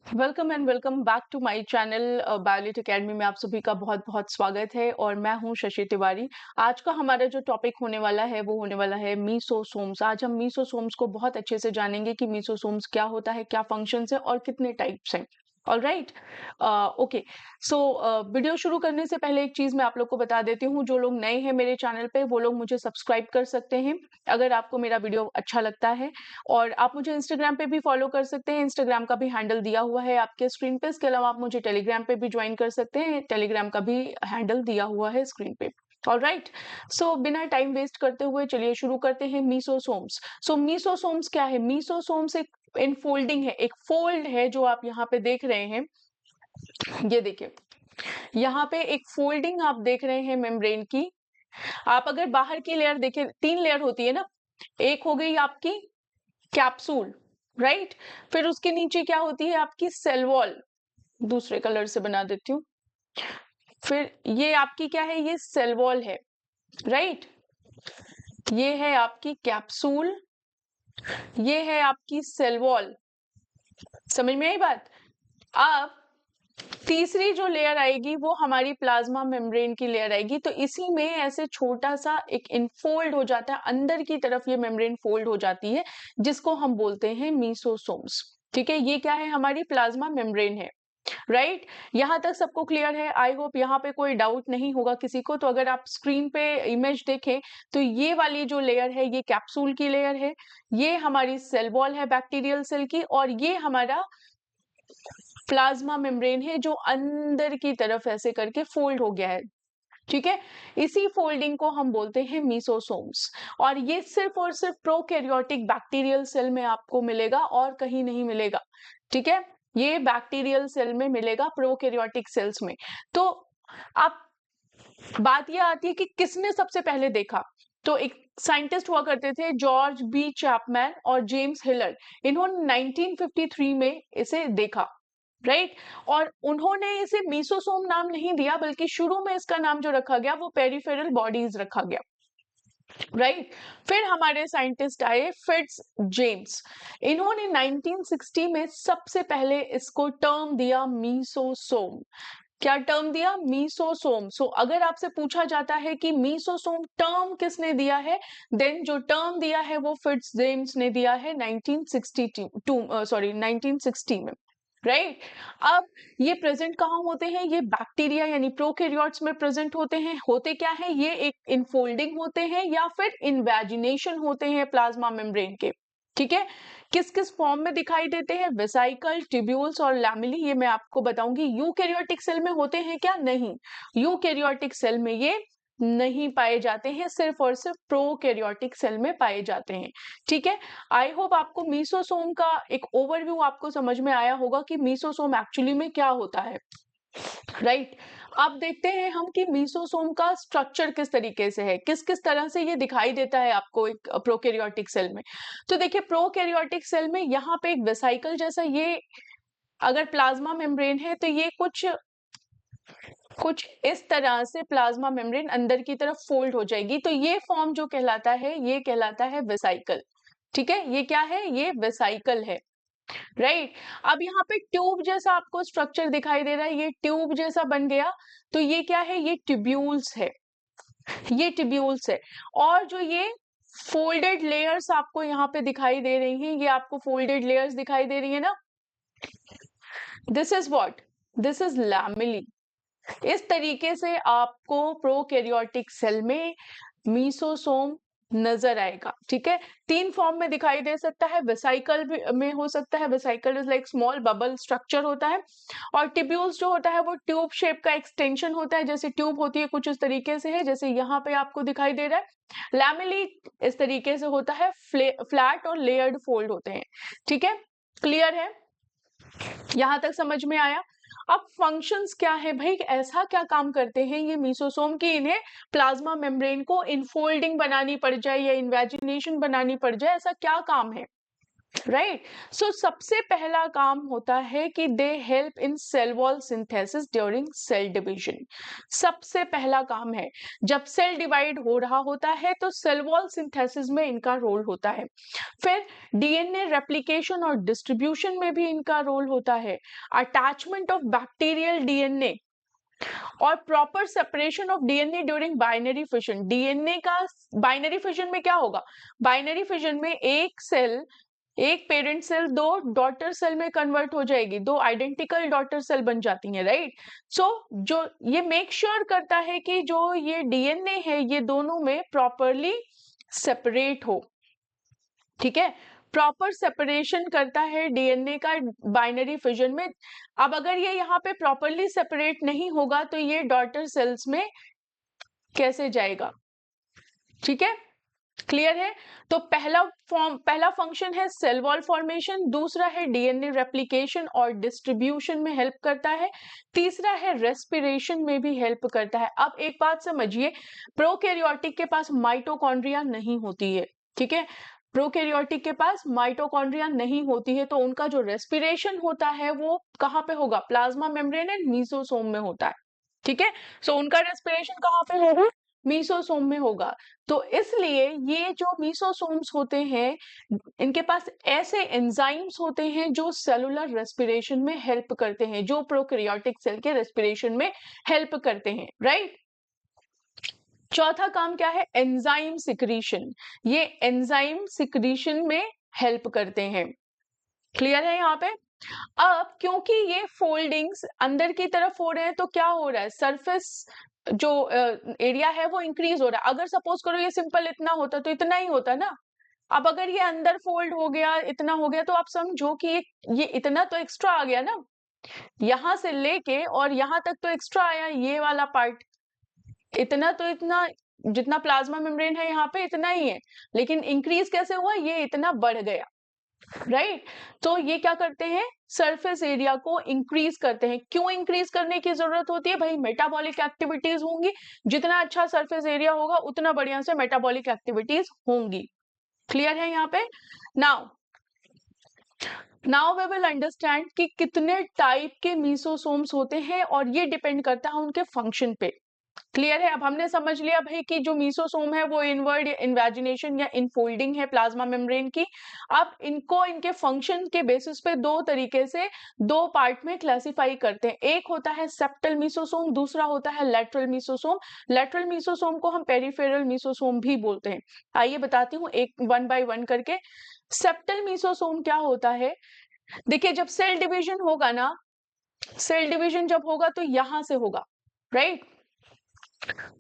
Welcome and welcome back to my channel Biolit Academy में आप सभी का बहुत बहुत स्वागत है और मैं हूं शशि तिवारी। आज का हमारा जो टॉपिक होने वाला है वो होने वाला है मीसोसोम्स। आज हम मीसोसोम्स को बहुत अच्छे से जानेंगे कि मीसोसोम्स क्या होता है, क्या फंक्शंस है और कितने टाइप्स हैं। All right, okay. So video शुरू करने से पहले एक चीज मैं आप लोग को बता देती हूँ। जो लोग नए हैं मेरे चैनल पे वो लोग मुझे सब्सक्राइब कर सकते हैं अगर आपको मेरा वीडियो अच्छा लगता है। और आप मुझे इंस्टाग्राम पे भी फॉलो कर सकते हैं, इंस्टाग्राम का भी हैंडल दिया हुआ है आपके स्क्रीन पे। इसके अलावा आप मुझे टेलीग्राम पे भी ज्वाइन कर सकते हैं, टेलीग्राम का भी हैंडल दिया हुआ है स्क्रीन पे। ऑल राइट, सो बिना टाइम वेस्ट करते हुए चलिए शुरू करते हैं। मीसोसोम्स। सो मीसोसोम्स क्या है? मीसोसोम्स एक इनफोल्डिंग है, एक फोल्ड है जो आप यहाँ पे देख रहे हैं। ये देखिए, यहाँ पे एक फोल्डिंग आप देख रहे हैं मेम्ब्रेन की। आप अगर बाहर की लेयर देखें, 3 लेयर होती है ना। एक हो गई आपकी कैप्सूल, राइट। फिर उसके नीचे क्या होती है आपकी सेल वॉल, दूसरे कलर से बना देती हूँ। फिर ये आपकी क्या है? ये सेल वॉल है, राइट। ये है आपकी कैप्सूल, ये है आपकी सेल वॉल। समझ में आई बात? अब तीसरी जो लेयर आएगी वो हमारी प्लाज्मा मेम्ब्रेन की लेयर आएगी। तो इसी में ऐसे छोटा सा एक इनफोल्ड हो जाता है, अंदर की तरफ ये मेम्ब्रेन फोल्ड हो जाती है, जिसको हम बोलते हैं मीसोसोम्स। ठीक है, ये क्या है? हमारी प्लाज्मा मेम्ब्रेन है, राइट। यहाँ तक सबको क्लियर है? आई होप यहाँ पे कोई डाउट नहीं होगा किसी को। तो अगर आप स्क्रीन पे इमेज देखें तो ये वाली जो लेयर है ये कैप्सूल की लेयर है, ये हमारी सेल वॉल है बैक्टीरियल सेल की, और ये हमारा प्लाज्मा मेम्ब्रेन है जो अंदर की तरफ ऐसे करके फोल्ड हो गया है। ठीक है, इसी फोल्डिंग को हम बोलते हैं मीसोसोम्स। और ये सिर्फ और सिर्फ प्रोकैरियोटिक बैक्टीरियल सेल में आपको मिलेगा और कहीं नहीं मिलेगा। ठीक है, ये बैक्टीरियल सेल में मिलेगा, प्रोकैरियोटिक सेल्स में। तो अब बात ये आती है कि किसने सबसे पहले देखा। तो एक साइंटिस्ट हुआ करते थे, जॉर्ज बी चैपमैन और जेम्स हिलर। इन्होंने 1953 में इसे देखा, राइट। और उन्होंने इसे मीसोसोम नाम नहीं दिया, बल्कि शुरू में इसका नाम जो रखा गया वो पेरिफेरल बॉडीज रखा गया, राइट। फिर हमारे साइंटिस्ट आए फिट्ज जेम्स। इन्होंने 1960 में सबसे पहले इसको टर्म दिया मीसोसोम। क्या टर्म दिया? मीसोसोम। सो अगर आपसे पूछा जाता है कि मीसोसोम टर्म किसने दिया है, देन जो टर्म दिया है वो फिट्ज जेम्स ने दिया है 1960 में, राइट। अब ये प्रेजेंट कहाँ होते हैं? ये बैक्टीरिया यानी प्रोकैरियोट्स में प्रेजेंट होते हैं। होते क्या है? ये एक इनफोल्डिंग होते हैं या फिर इन्वेजिनेशन होते हैं प्लाज्मा मेम्ब्रेन के। ठीक है, किस किस फॉर्म में दिखाई देते हैं? वेसाइकल, ट्यूब्यूल्स और लैमेली, ये मैं आपको बताऊंगी। यूकैरियोटिक सेल में होते हैं क्या? नहीं, यूकैरियोटिक सेल में ये नहीं पाए जाते हैं, सिर्फ और सिर्फ प्रोकैरियोटिक सेल में पाए जाते हैं। ठीक है, आई होप आपको मीसोसोम का एक ओवरव्यू आपको समझ में आया होगा कि मीसोसोम एक्चुअली में क्या होता है, राइट। अब देखते हैं हम कि मीसोसोम का स्ट्रक्चर किस तरीके से है, किस किस तरह से ये दिखाई देता है आपको एक प्रोकैरियोटिक सेल में। तो देखिए, प्रोकैरियोटिक सेल में यहाँ पे एक वेसाइकल जैसा, ये अगर प्लाज्मा मेम्ब्रेन है तो ये कुछ कुछ इस तरह से प्लाज्मा मेम्ब्रेन अंदर की तरफ फोल्ड हो जाएगी। तो ये फॉर्म जो कहलाता है ये कहलाता है वेसाइकल। ठीक है, ये क्या है? ये वेसाइकल है, राइट। अब यहाँ पे ट्यूब जैसा आपको स्ट्रक्चर दिखाई दे रहा है, ये ट्यूब जैसा बन गया। तो ये क्या है? ये ट्यूब्यूल्स है, ये ट्यूब्यूल्स है। और जो ये फोल्डेड लेयर्स आपको यहाँ पे दिखाई दे रही हैं, ये आपको फोल्डेड लेयर्स दिखाई दे रही है ना, this is what, this is lamellae. इस तरीके से आपको प्रोकैरियोटिक सेल में मीसोसोम नजर आएगा। ठीक है, 3 फॉर्म में दिखाई दे सकता है। वेसाइकल में हो सकता है, vesicle is like small bubble structure होता है। और ट्यूब्यूल्स जो होता है वो ट्यूब शेप का एक्सटेंशन होता है, जैसे ट्यूब होती है कुछ इस तरीके से है, जैसे यहाँ पे आपको दिखाई दे रहा है। लैमेली इस तरीके से होता है, फ्लैट और लेयर्ड फोल्ड होते हैं। ठीक है, क्लियर है? यहां तक समझ में आया? अब फंक्शंस क्या है भाई, ऐसा क्या काम करते हैं ये मीसोसोम की इन्हें प्लाज्मा मेम्ब्रेन को इनफोल्डिंग बनानी पड़ जाए या इन्वेजिनेशन बनानी पड़ जाए, ऐसा क्या काम है? राइट। सो सबसे पहला काम होता है कि they help in cell wall synthesis during cell division. सबसे पहला काम है, जब सेल डिवाइड हो रहा होता है तो सेल वॉल सिंथेसिस में इनका रोल होता है। फिर डीएनए रेप्लिकेशन और डिस्ट्रीब्यूशन में भी इनका रोल होता है। अटैचमेंट ऑफ बैक्टीरियल डीएनए और proper separation of DNA during binary fission. DNA का बाइनरी फिशन में क्या होगा, बाइनरी फिशन में एक सेल, एक पेरेंट सेल दो डॉटर सेल में कन्वर्ट हो जाएगी, दो आइडेंटिकल डॉटर सेल बन जाती हैं, राइट। सो जो ये मेक श्योर करता है कि जो ये डीएनए है ये दोनों में प्रॉपरली सेपरेट हो, ठीक है। प्रॉपर सेपरेशन करता है डीएनए का बाइनरी फिजन में। अब अगर ये यहाँ पे प्रॉपरली सेपरेट नहीं होगा तो ये डॉटर सेल्स में कैसे जाएगा, ठीक है, क्लियर है। तो पहला फंक्शन है सेल वॉल फॉर्मेशन, दूसरा है डीएनए रेप्लिकेशन और डिस्ट्रीब्यूशन में हेल्प करता है, तीसरा है रेस्पिरेशन में भी हेल्प करता है। अब एक बात समझिए, प्रोकैरियोटिक के पास माइटोकॉन्ड्रिया नहीं होती है, ठीक है। प्रोकैरियोटिक के पास माइटोकॉन्ड्रिया नहीं होती है, तो उनका जो रेस्पिरेशन होता है वो कहाँ पे होगा, प्लाज्मा मेम्ब्रेन एंड मीसोसोम में होता है, ठीक है। सो उनका रेस्पिरेशन कहाँ पे होगा, मीसोसोम में होगा। तो इसलिए ये जो मीसोसोम्स होते हैं इनके पास ऐसे एंजाइम्स होते हैं जो सेलुलर रेस्पिरेशन में हेल्प करते हैं, जो प्रोकैरियोटिक सेल के रेस्पिरेशन में हेल्प करते हैं, राइट। चौथा काम क्या है, एंजाइम सिक्रीशन। ये एंजाइम सिक्रीशन में हेल्प करते हैं, क्लियर है यहाँ पे। अब क्योंकि ये फोल्डिंग्स अंदर की तरफ हो रहे हैं तो क्या हो रहा है, सरफेस जो एरिया है वो इंक्रीज हो रहा है। अगर सपोज करो ये सिंपल इतना होता तो इतना ही होता ना। अब अगर ये अंदर फोल्ड हो गया, इतना हो गया, तो आप समझो कि ये इतना तो एक्स्ट्रा आ गया ना, यहां से लेके और यहां तक तो एक्स्ट्रा आया, ये वाला पार्ट इतना तो इतना, जितना प्लाज्मा मेम्ब्रेन है यहाँ पे इतना ही है, लेकिन इंक्रीज कैसे हुआ, ये इतना बढ़ गया, राइट। तो ये क्या करते हैं, सरफेस एरिया को इंक्रीज करते हैं। क्यों इंक्रीज करने की जरूरत होती है भाई, मेटाबॉलिक एक्टिविटीज होंगी, जितना अच्छा सरफेस एरिया होगा उतना बढ़िया से मेटाबॉलिक एक्टिविटीज होंगी, क्लियर है यहाँ पे। Now now we will understand कि कितने टाइप के मीसोसोम्स होते हैं और ये डिपेंड करता है उनके फंक्शन पे, क्लियर है। अब हमने समझ लिया भाई कि जो मीसोसोम है वो इनवर्ड इन्वेजिनेशन या इनफोल्डिंग है प्लाज्मा मेम्ब्रेन की। अब इनको इनके फंक्शन के बेसिस पे दो तरीके से दो पार्ट में क्लासिफाई करते हैं, एक होता है सेप्टल मीसोसोम, दूसरा होता है लेटरल मीसोसोम। लेटरल मीसोसोम को हम पेरिफेरल मीसोसोम भी बोलते हैं। आइए बताती हूँ एक वन बाय वन करके। सेप्टल मीसोसोम क्या होता है, देखिए जब सेल डिवीजन होगा ना, सेल डिवीजन जब होगा तो यहां से होगा, राइट।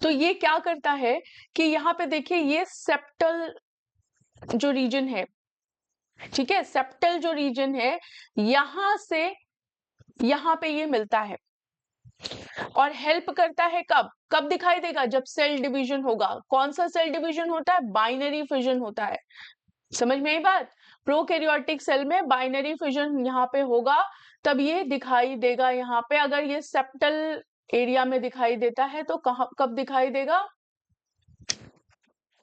तो ये क्या करता है कि यहाँ पे देखिए ये सेप्टल जो रीजन है, ठीक है, सेप्टल जो रीजन है यहां से यहाँ पे ये मिलता है और हेल्प करता है। कब कब दिखाई देगा, जब सेल डिवीजन होगा। कौन सा सेल डिवीजन होता है, बाइनरी फिजन होता है, समझ में आई बात। प्रोकैरियोटिक सेल में बाइनरी फिजन यहाँ पे होगा, तब ये दिखाई देगा यहाँ पे। अगर ये सेप्टल एरिया में दिखाई देता है तो कहाँ कब दिखाई देगा,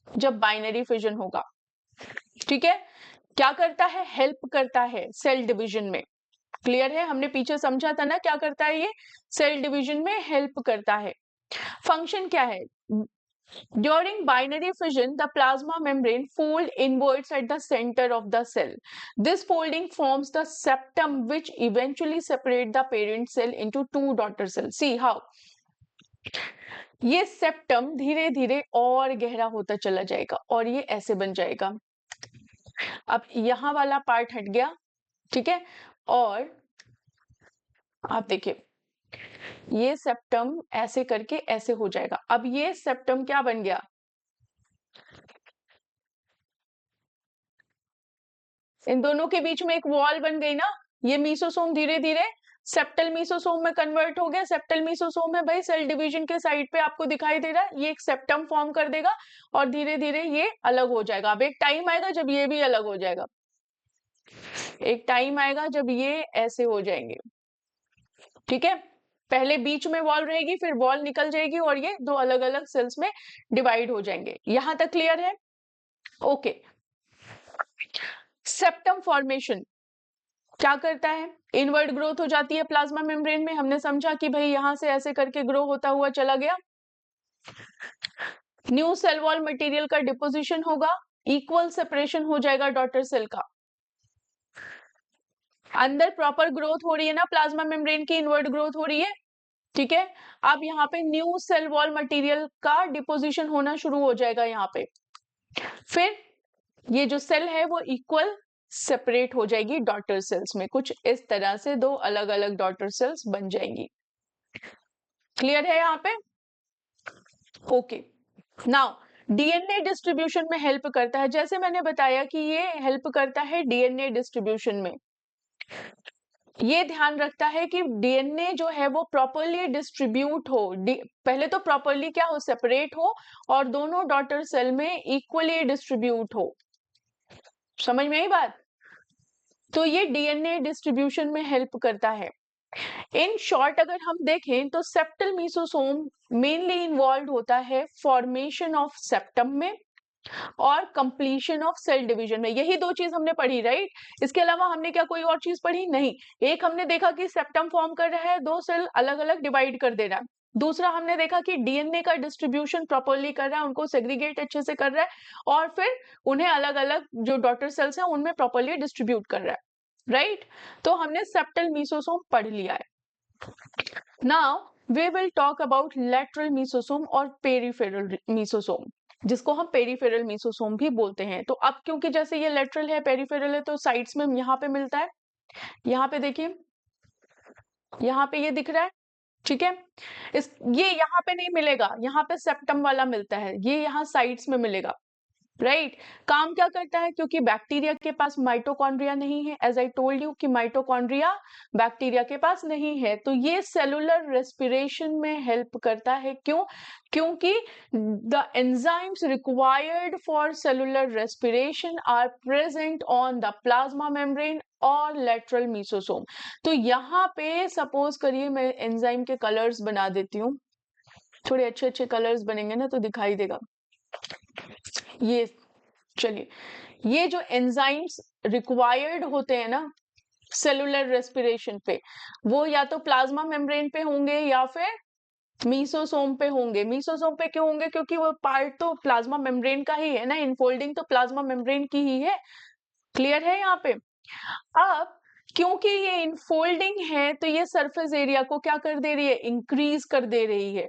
जब बाइनरी फिजन होगा, ठीक है। क्या करता है, हेल्प करता है सेल डिवीजन में, क्लियर है। हमने पीछे समझा था ना क्या करता है, ये सेल डिवीजन में हेल्प करता है। फंक्शन क्या है, during binary fission the plasma membrane fold inwards at the center of the cell. This folding forms the septum which eventually separate the parent cell into two daughter cells. See how ये septum धीरे धीरे और गहरा होता चला जाएगा और ये ऐसे बन जाएगा। अब यहां वाला पार्ट हट गया, ठीक है, और आप देखिए ये सेप्टम ऐसे करके ऐसे हो जाएगा। अब ये सेप्टम क्या बन गया, इन दोनों के बीच में एक वॉल बन गई ना। ये मीसोसोम धीरे धीरे सेप्टल मीसोसोम में कन्वर्ट हो गया। सेप्टल मीसोसोम है भाई सेल डिवीजन के साइड पे आपको दिखाई दे रहा है, ये एक सेप्टम फॉर्म कर देगा और धीरे धीरे ये अलग हो जाएगा। अब एक टाइम आएगा जब ये भी अलग हो जाएगा, एक टाइम आएगा जब ये ऐसे हो जाएंगे, ठीक है। पहले बीच में वॉल रहेगी, फिर वॉल निकल जाएगी और ये दो अलग अलग सेल्स में डिवाइड हो जाएंगे। यहां तक क्लियर है, ओके। सेप्टम फॉर्मेशन क्या करता है? इनवर्ड ग्रोथ हो जाती है प्लाज्मा मेम्ब्रेन में। हमने समझा कि भाई यहां से ऐसे करके ग्रो होता हुआ चला गया। न्यू सेल वॉल मटेरियल का डिपोजिशन होगा, इक्वल सेपरेशन हो जाएगा डॉटर सेल का। अंदर प्रॉपर ग्रोथ हो रही है ना प्लाज्मा मेम्ब्रेन की, इनवर्ड ग्रोथ हो रही है, ठीक है। अब यहाँ पे न्यू सेल वॉल मटेरियल का डिपोजिशन होना शुरू हो जाएगा यहाँ पे। फिर ये जो सेल है वो इक्वल सेपरेट हो जाएगी डॉटर सेल्स में। कुछ इस तरह से दो अलग अलग डॉटर सेल्स बन जाएंगी। क्लियर है यहाँ पे? ओके। नाउ डीएनए डिस्ट्रीब्यूशन में हेल्प करता है, जैसे मैंने बताया कि ये हेल्प करता है डीएनए डिस्ट्रीब्यूशन में। ये ध्यान रखता है कि डीएनए जो है वो प्रॉपरली डिस्ट्रीब्यूट हो। पहले तो प्रॉपरली क्या हो, सेपरेट हो, और दोनों डॉटर सेल में इक्वली डिस्ट्रीब्यूट हो। समझ में आई बात? तो ये डीएनए डिस्ट्रीब्यूशन में हेल्प करता है। इन शॉर्ट अगर हम देखें तो सेप्टल मीसोसोम मेनली इन्वॉल्व होता है फॉर्मेशन ऑफ सेप्टम में और कंप्लीशन ऑफ सेल डिवीजन में। यही दो चीज हमने पढ़ी, राइट? इसके अलावा हमने क्या कोई और चीज पढ़ी? नहीं। एक हमने देखा कि सेप्टम फॉर्म कर रहा है, दो सेल अलग अलग डिवाइड कर दे रहा है। दूसरा हमने देखा कि डीएनए का डिस्ट्रीब्यूशन प्रॉपरली कर रहा है, उनको सेग्रीगेट अच्छे से कर रहा है, और फिर उन्हें अलग अलग जो डॉटर सेल्स हैं उनमें प्रॉपरली डिस्ट्रीब्यूट कर रहा है, राइट? तो हमने सेप्टल मीसोसोम पढ़ लिया है। Now we will talk about lateral mesosome और पेरिफेरल मीसोसोम, जिसको हम पेरिफेरल मीसोसोम भी बोलते हैं। तो अब क्योंकि जैसे ये लेटरल है, पेरिफेरल है, तो साइड्स में यहाँ पे मिलता है। यहाँ पे देखिए, यहाँ पे ये दिख रहा है, ठीक है। ये यहाँ पे नहीं मिलेगा, यहाँ पे सेप्टम वाला मिलता है, ये यहाँ साइड्स में मिलेगा, राइट? काम क्या करता है? क्योंकि बैक्टीरिया के पास माइटोकॉन्ड्रिया नहीं है, एज आई टोल्ड यू कि माइटोकॉन्ड्रिया बैक्टीरिया के पास नहीं है, तो ये सेलुलर रेस्पिरेशन में हेल्प करता है। क्यों? क्योंकि the enzymes required for cellular respiration are present on the plasma membrane और लेटरल मीसोसोम। तो यहाँ पे सपोज करिए मैं एंजाइम के कलर्स बना देती हूँ, थोड़े अच्छे अच्छे कलर्स बनेंगे ना तो दिखाई देगा। ये चलिए, ये जो एंजाइम्स रिक्वायर्ड होते हैं ना सेलुलर रेस्पिरेशन पे, वो या तो प्लाज्मा मेम्ब्रेन पे होंगे या फिर मीसोसोम पे होंगे। मीसोसोम पे क्यों होंगे? क्योंकि वो पार्ट तो प्लाज्मा मेम्ब्रेन का ही है ना, इनफोल्डिंग तो प्लाज्मा मेम्ब्रेन की ही है। क्लियर है यहाँ पे? अब क्योंकि ये इनफोल्डिंग है तो ये सरफेस एरिया को क्या कर दे रही है? इंक्रीज कर दे रही है।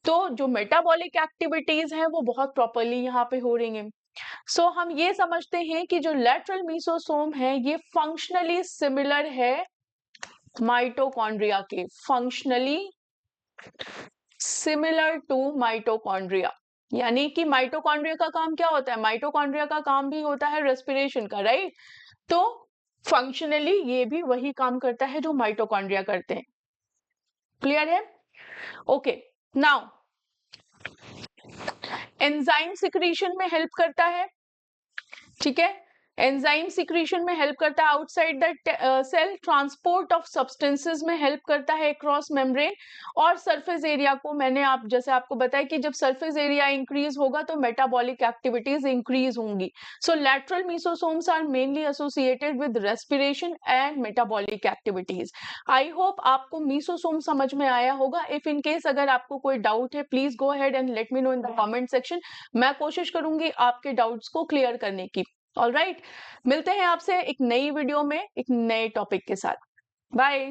तो जो मेटाबॉलिक एक्टिविटीज हैं वो बहुत प्रॉपरली यहाँ पे हो रही हैं। सो हम ये समझते हैं कि जो लेटरल मीसोसोम है ये फंक्शनली सिमिलर है माइटोकॉन्ड्रिया के, फंक्शनली सिमिलर टू माइटोकॉन्ड्रिया। यानी कि माइटोकॉन्ड्रिया का काम क्या होता है? माइटोकॉन्ड्रिया का काम भी होता है रेस्पिरेशन का, राइट? तो फंक्शनली ये भी वही काम करता है जो माइटोकॉन्ड्रिया करते हैं। क्लियर है? ओके। नाउ एंजाइम सिक्रीशन में हेल्प करता है, ठीक है। एंजाइम सिक्रीशन में हेल्प करता है outside the cell, transport of substances में हेल्प करता है अक्रॉस मेम्ब्रेन, और सरफेस एरिया को मैंने जैसे आपको बताया कि जब सरफेस एरिया इंक्रीज होगा तो मेटाबॉलिक एक्टिविटीज इंक्रीज होंगी। So lateral mesosomes are mainly associated with respiration and metabolic activities. I hope आपको मीसोसोम समझ में आया होगा। इफ इन केस अगर आपको कोई डाउट है, please go ahead and let me know in the comment section. मैं कोशिश करूंगी आपके डाउट्स को क्लियर करने की। ऑलराइट, मिलते हैं आपसे एक नई वीडियो में एक नए टॉपिक के साथ। बाय।